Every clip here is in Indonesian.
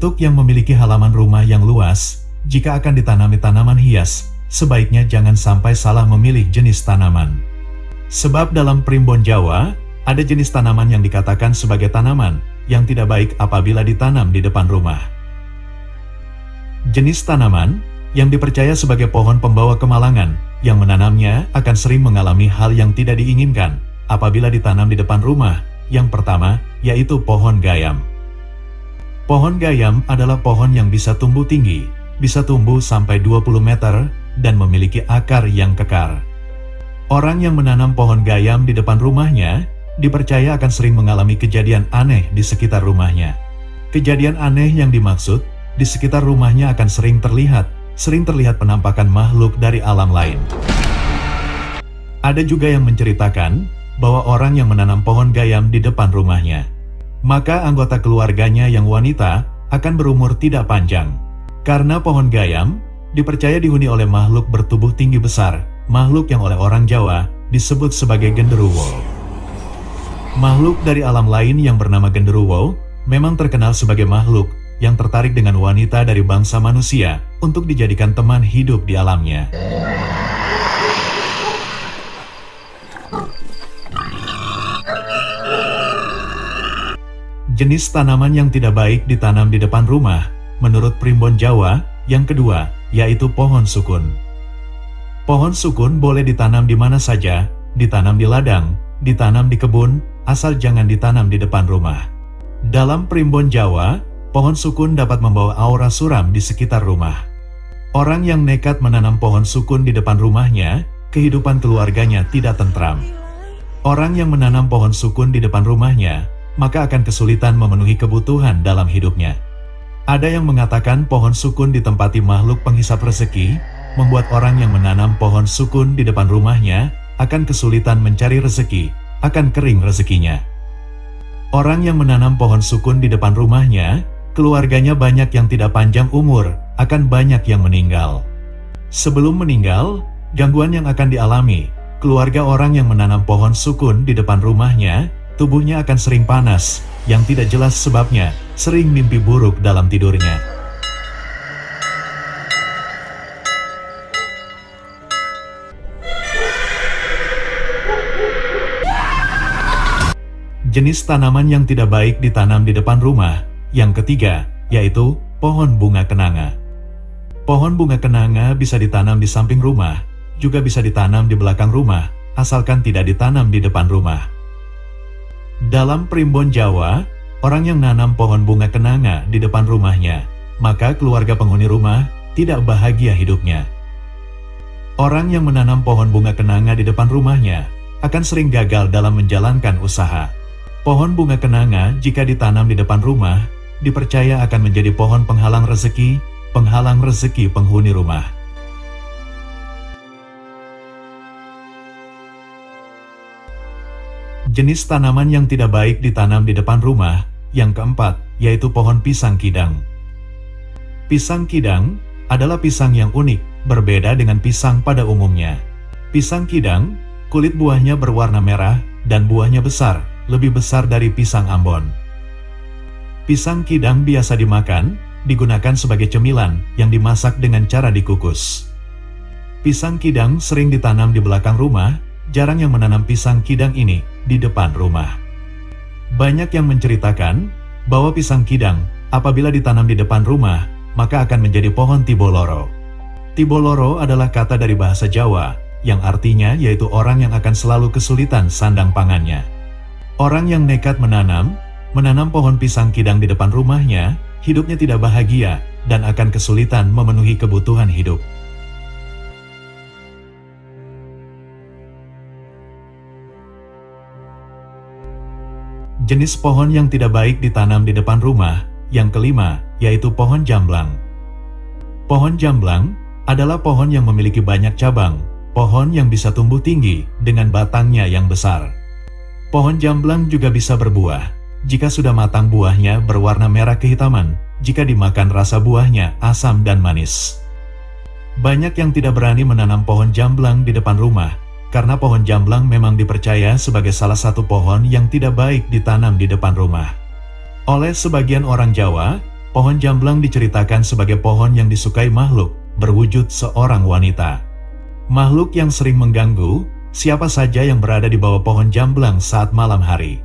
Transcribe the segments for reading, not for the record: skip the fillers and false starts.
Untuk yang memiliki halaman rumah yang luas, jika akan ditanami tanaman hias, sebaiknya jangan sampai salah memilih jenis tanaman. Sebab dalam primbon Jawa, ada jenis tanaman yang dikatakan sebagai tanaman yang tidak baik apabila ditanam di depan rumah. Jenis tanaman yang dipercaya sebagai pohon pembawa kemalangan, yang menanamnya akan sering mengalami hal yang tidak diinginkan apabila ditanam di depan rumah. Yang pertama, yaitu pohon gayam. Pohon gayam adalah pohon yang bisa tumbuh tinggi, bisa tumbuh sampai 20 meter, dan memiliki akar yang kekar. Orang yang menanam pohon gayam di depan rumahnya, dipercaya akan sering mengalami kejadian aneh di sekitar rumahnya. Kejadian aneh yang dimaksud, di sekitar rumahnya akan sering terlihat penampakan makhluk dari alam lain. Ada juga yang menceritakan bahwa orang yang menanam pohon gayam di depan rumahnya, maka anggota keluarganya yang wanita akan berumur tidak panjang. Karena pohon gayam dipercaya dihuni oleh makhluk bertubuh tinggi besar, makhluk yang oleh orang Jawa disebut sebagai genderuwo. Makhluk dari alam lain yang bernama genderuwo memang terkenal sebagai makhluk yang tertarik dengan wanita dari bangsa manusia untuk dijadikan teman hidup di alamnya. Jenis tanaman yang tidak baik ditanam di depan rumah, menurut primbon Jawa, yang kedua, yaitu pohon sukun. Pohon sukun boleh ditanam di mana saja, ditanam di ladang, ditanam di kebun, asal jangan ditanam di depan rumah. Dalam primbon Jawa, pohon sukun dapat membawa aura suram di sekitar rumah. Orang yang nekat menanam pohon sukun di depan rumahnya, kehidupan keluarganya tidak tentram. Orang yang menanam pohon sukun di depan rumahnya, maka akan kesulitan memenuhi kebutuhan dalam hidupnya. Ada yang mengatakan pohon sukun ditempati makhluk penghisap rezeki, membuat orang yang menanam pohon sukun di depan rumahnya akan kesulitan mencari rezeki, akan kering rezekinya. Orang yang menanam pohon sukun di depan rumahnya, keluarganya banyak yang tidak panjang umur, akan banyak yang meninggal. Sebelum meninggal, gangguan yang akan dialami, keluarga orang yang menanam pohon sukun di depan rumahnya, tubuhnya akan sering panas, yang tidak jelas sebabnya, sering mimpi buruk dalam tidurnya. Jenis tanaman yang tidak baik ditanam di depan rumah, yang ketiga, yaitu pohon bunga kenanga. Pohon bunga kenanga bisa ditanam di samping rumah, juga bisa ditanam di belakang rumah, asalkan tidak ditanam di depan rumah. Dalam primbon Jawa, orang yang nanam pohon bunga kenanga di depan rumahnya, maka keluarga penghuni rumah tidak bahagia hidupnya. Orang yang menanam pohon bunga kenanga di depan rumahnya akan sering gagal dalam menjalankan usaha. Pohon bunga kenanga jika ditanam di depan rumah, dipercaya akan menjadi pohon penghalang rezeki penghuni rumah. Jenis tanaman yang tidak baik ditanam di depan rumah, yang keempat, yaitu pohon pisang kidang. Pisang kidang adalah pisang yang unik, berbeda dengan pisang pada umumnya. Pisang kidang, kulit buahnya berwarna merah, dan buahnya besar, lebih besar dari pisang Ambon. Pisang kidang biasa dimakan, digunakan sebagai cemilan yang dimasak dengan cara dikukus. Pisang kidang sering ditanam di belakang rumah, jarang yang menanam pisang kidang ini di depan rumah. Banyak yang menceritakan bahwa pisang kidang apabila ditanam di depan rumah, maka akan menjadi pohon tiboloro. Tiboloro adalah kata dari bahasa Jawa, yang artinya yaitu orang yang akan selalu kesulitan sandang pangannya. Orang yang nekat menanam pohon pisang kidang di depan rumahnya, hidupnya tidak bahagia dan akan kesulitan memenuhi kebutuhan hidup. Jenis pohon yang tidak baik ditanam di depan rumah, yang kelima, yaitu pohon jamblang. Pohon jamblang adalah pohon yang memiliki banyak cabang, pohon yang bisa tumbuh tinggi dengan batangnya yang besar. Pohon jamblang juga bisa berbuah. Jika sudah matang buahnya berwarna merah kehitaman, jika dimakan rasa buahnya asam dan manis. Banyak yang tidak berani menanam pohon jamblang di depan rumah, karena pohon jamblang memang dipercaya sebagai salah satu pohon yang tidak baik ditanam di depan rumah. Oleh sebagian orang Jawa, pohon jamblang diceritakan sebagai pohon yang disukai makhluk berwujud seorang wanita. Makhluk yang sering mengganggu siapa saja yang berada di bawah pohon jamblang saat malam hari.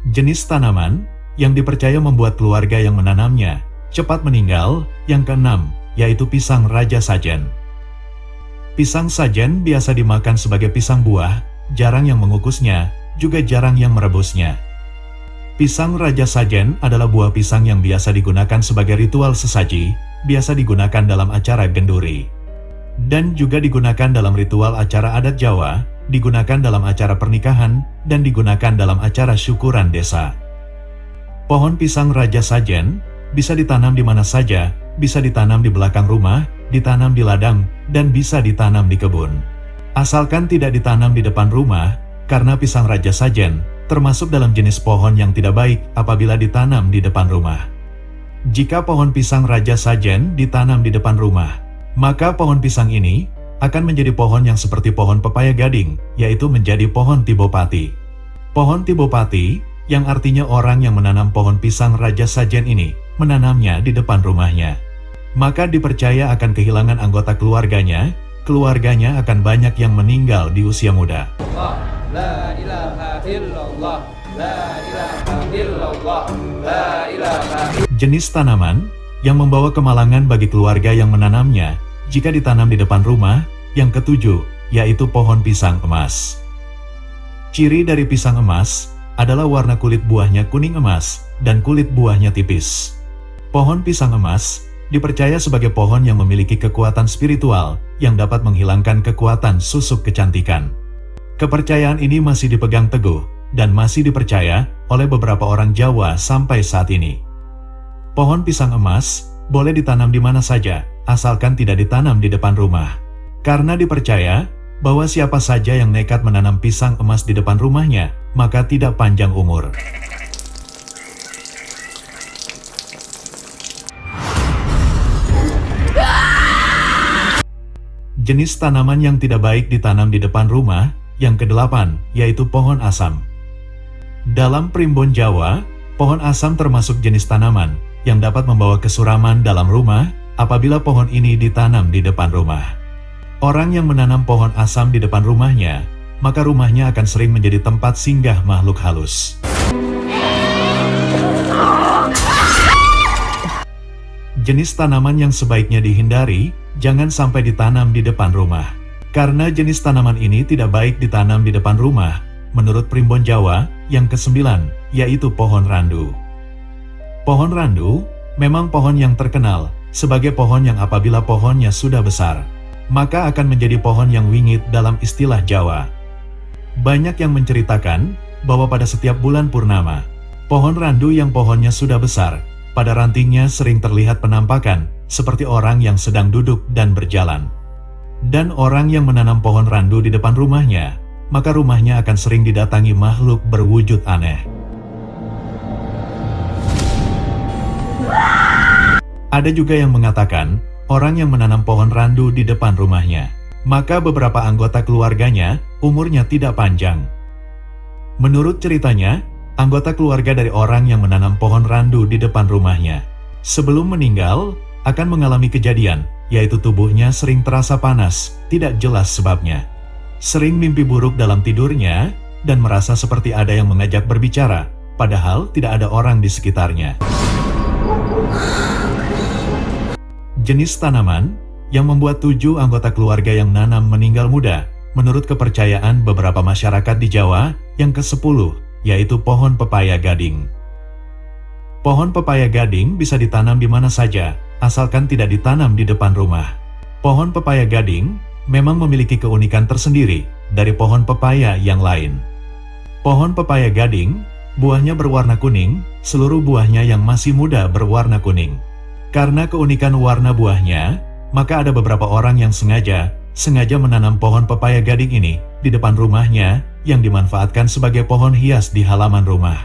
Jenis tanaman yang dipercaya membuat keluarga yang menanamnya cepat meninggal, yang keenam, yaitu pisang raja sajen. Pisang sajen biasa dimakan sebagai pisang buah, jarang yang mengukusnya, juga jarang yang merebusnya. Pisang raja sajen adalah buah pisang yang biasa digunakan sebagai ritual sesaji, biasa digunakan dalam acara genduri. Dan juga digunakan dalam ritual acara adat Jawa, digunakan dalam acara pernikahan, dan digunakan dalam acara syukuran desa. Pohon pisang raja sajen bisa ditanam di mana saja, bisa ditanam di belakang rumah, ditanam di ladang, dan bisa ditanam di kebun. Asalkan tidak ditanam di depan rumah, karena pisang raja sajen termasuk dalam jenis pohon yang tidak baik apabila ditanam di depan rumah. Jika pohon pisang raja sajen ditanam di depan rumah, maka pohon pisang ini akan menjadi pohon yang seperti pohon pepaya gading, yaitu menjadi pohon tibopati. Pohon tibopati, yang artinya orang yang menanam pohon pisang raja sajen ini, menanamnya di depan rumahnya. Maka dipercaya akan kehilangan anggota keluarganya akan banyak yang meninggal di usia muda. La ilaha illallah, la ilaha illallah, la ilaha. Jenis tanaman yang membawa kemalangan bagi keluarga yang menanamnya jika ditanam di depan rumah, yang ketujuh, yaitu pohon pisang emas. Ciri dari pisang emas adalah warna kulit buahnya kuning emas dan kulit buahnya tipis. Pohon pisang emas dipercaya sebagai pohon yang memiliki kekuatan spiritual yang dapat menghilangkan kekuatan susuk kecantikan. Kepercayaan ini masih dipegang teguh dan masih dipercaya oleh beberapa orang Jawa sampai saat ini. Pohon pisang emas boleh ditanam di mana saja, asalkan tidak ditanam di depan rumah. Karena dipercaya bahwa siapa saja yang nekat menanam pisang emas di depan rumahnya, maka tidak panjang umur. Jenis tanaman yang tidak baik ditanam di depan rumah, yang kedelapan, yaitu pohon asam. Dalam primbon Jawa, pohon asam termasuk jenis tanaman yang dapat membawa kesuraman dalam rumah apabila pohon ini ditanam di depan rumah. Orang yang menanam pohon asam di depan rumahnya, maka rumahnya akan sering menjadi tempat singgah makhluk halus. Jenis tanaman yang sebaiknya dihindari, jangan sampai ditanam di depan rumah. Karena jenis tanaman ini tidak baik ditanam di depan rumah, menurut primbon Jawa, yang kesembilan, yaitu pohon randu. Pohon randu memang pohon yang terkenal sebagai pohon yang apabila pohonnya sudah besar, maka akan menjadi pohon yang wingit dalam istilah Jawa. Banyak yang menceritakan bahwa pada setiap bulan purnama, pohon randu yang pohonnya sudah besar, pada rantingnya sering terlihat penampakan seperti orang yang sedang duduk dan berjalan. Dan orang yang menanam pohon randu di depan rumahnya, maka rumahnya akan sering didatangi makhluk berwujud aneh. Ada juga yang mengatakan, orang yang menanam pohon randu di depan rumahnya, maka beberapa anggota keluarganya umurnya tidak panjang. Menurut ceritanya, anggota keluarga dari orang yang menanam pohon randu di depan rumahnya, sebelum meninggal, akan mengalami kejadian, yaitu tubuhnya sering terasa panas, tidak jelas sebabnya. Sering mimpi buruk dalam tidurnya, dan merasa seperti ada yang mengajak berbicara, padahal tidak ada orang di sekitarnya. Jenis tanaman yang membuat 7 anggota keluarga yang nanam meninggal muda, menurut kepercayaan beberapa masyarakat di Jawa, yang ke-10, yaitu pohon pepaya gading. Pohon pepaya gading bisa ditanam di mana saja, asalkan tidak ditanam di depan rumah. Pohon pepaya gading memang memiliki keunikan tersendiri dari pohon pepaya yang lain. Pohon pepaya gading, buahnya berwarna kuning, seluruh buahnya yang masih muda berwarna kuning. Karena keunikan warna buahnya, maka ada beberapa orang yang sengaja menanam pohon pepaya gading ini di depan rumahnya yang dimanfaatkan sebagai pohon hias di halaman rumah.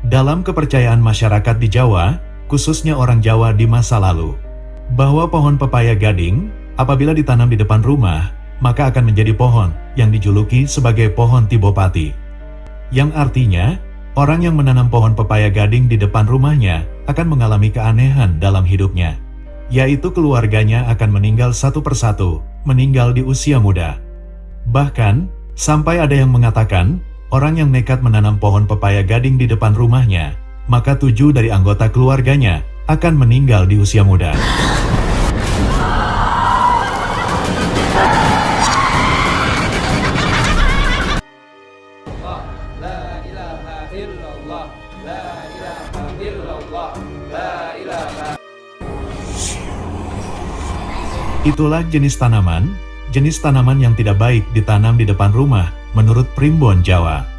Dalam kepercayaan masyarakat di Jawa, khususnya orang Jawa di masa lalu, bahwa pohon pepaya gading apabila ditanam di depan rumah, maka akan menjadi pohon yang dijuluki sebagai pohon Tibopati. Yang artinya, orang yang menanam pohon pepaya gading di depan rumahnya akan mengalami keanehan dalam hidupnya, yaitu keluarganya akan meninggal satu persatu, meninggal di usia muda. Bahkan, sampai ada yang mengatakan, orang yang nekat menanam pohon pepaya gading di depan rumahnya, maka 7 dari anggota keluarganya akan meninggal di usia muda. La ilaha illallah, la ilaha illallah, la ilaha. Itulah jenis tanaman yang tidak baik ditanam di depan rumah menurut Primbon Jawa.